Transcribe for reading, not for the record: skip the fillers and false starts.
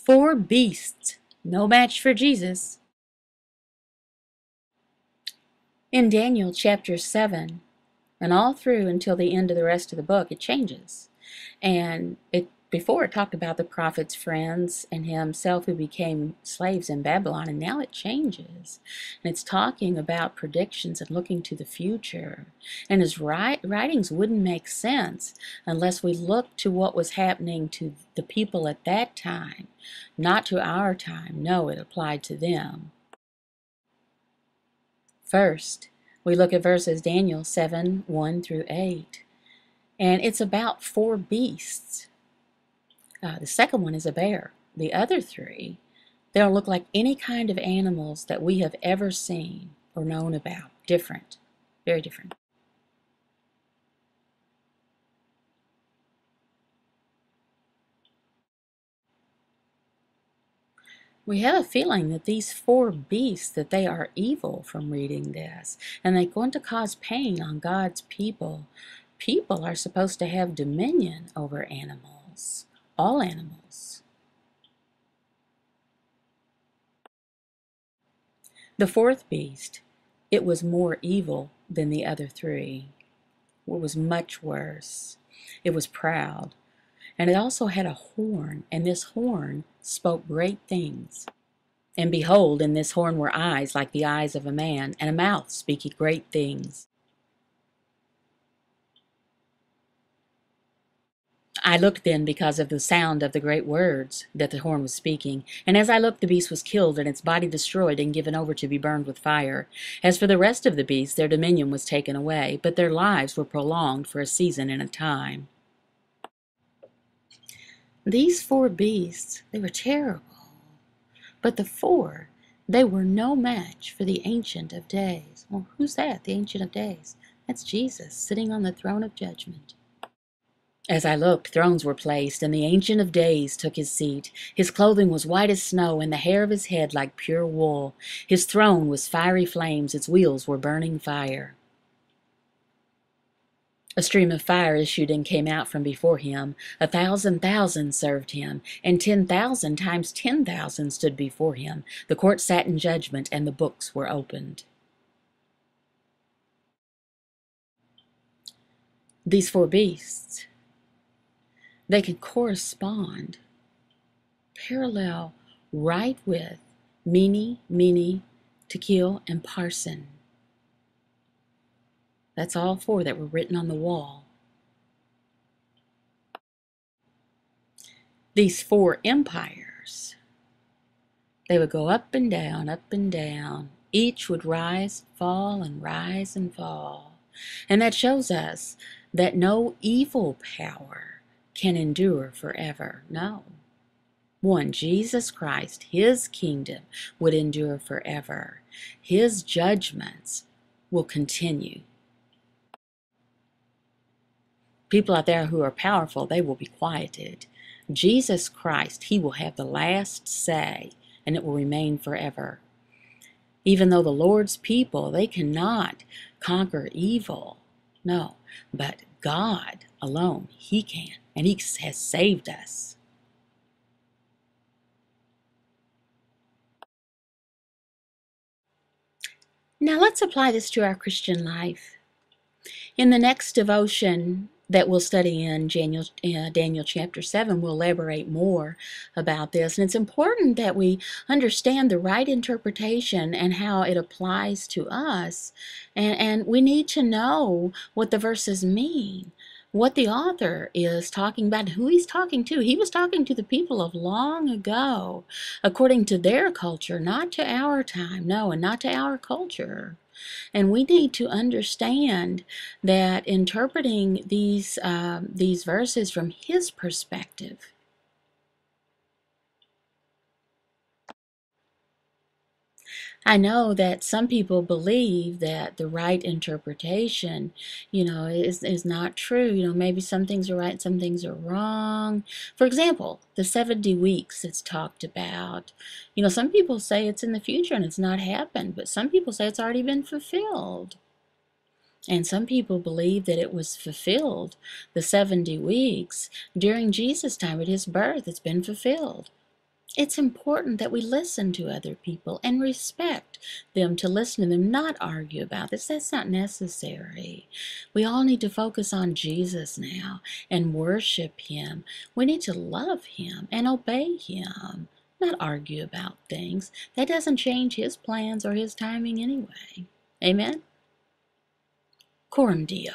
Four beasts, no match for Jesus. In Daniel chapter 7, and all through until the end of the rest of the book, it changes. And before it talked about the prophet's friends and himself who became slaves in Babylon, and now it changes. And it's talking about predictions and looking to the future. And his writings wouldn't make sense unless we look to what was happening to the people at that time, not to our time. No, it applied to them. First, we look at verses Daniel 7, 1 through 8. And it's about four beasts. The second one is a bear. The other three, they don't look like any kind of animals that we have ever seen or known about. Different. Very different. We have a feeling that these four beasts, that they are evil from reading this, and they're going to cause pain on God's people. People are supposed to have dominion over animals, all animals. The fourth beast, it was more evil than the other three. It was much worse. It was proud. And it also had a horn, and this horn spoke great things. And behold, in this horn were eyes like the eyes of a man, and a mouth speaking great things. I looked then because of the sound of the great words that the horn was speaking. And as I looked, the beast was killed, and its body destroyed and given over to be burned with fire. As for the rest of the beasts, their dominion was taken away, but their lives were prolonged for a season and a time. These four beasts, they were terrible. But the four, they were no match for the Ancient of Days. Well, who's that, the Ancient of Days? That's Jesus, sitting on the throne of judgment. As I looked, thrones were placed, and the Ancient of Days took his seat. His clothing was white as snow, and the hair of his head like pure wool. His throne was fiery flames, its wheels were burning fire. A stream of fire issued and came out from before him. 1,000,000 served him, and 10,000 times 10,000 stood before him. The court sat in judgment, and the books were opened. These four beasts, they can correspond, parallel, right with Mene, Mene, Tekel, and Parsin. That's all four that were written on the wall. These four empires, they would go up and down, up and down. Each would rise, fall, and rise and fall. And that shows us that no evil power can endure forever. No. One, Jesus Christ, his kingdom would endure forever. His judgments will continue. People out there who are powerful, they will be quieted. Jesus Christ, he will have the last say, and it will remain forever. Even though the Lord's people, they cannot conquer evil. No, but God alone, he can, and he has saved us. Now let's apply this to our Christian life. In the next devotion that we'll study in Daniel chapter 7, we'll elaborate more about this. And it's important that we understand the right interpretation and how it applies to us. And we need to know what the verses mean, what the author is talking about, who he's talking to. He was talking to the people of long ago, according to their culture, not to our time, no, and not to our culture. And we need to understand that interpreting these verses from his perspective. I know that some people believe that the right interpretation, is not true. Maybe some things are right, some things are wrong. For example, the 70 weeks that's talked about. Some people say it's in the future and it's not happened, but some people say it's already been fulfilled. And some people believe that it was fulfilled, the 70 weeks, during Jesus' time at his birth. It's been fulfilled. It's important that we listen to other people and respect them, to listen to them, not argue about this. That's not necessary. We all need to focus on Jesus now and worship Him. We need to love Him and obey Him, not argue about things. That doesn't change His plans or His timing anyway. Amen? Coram Deo.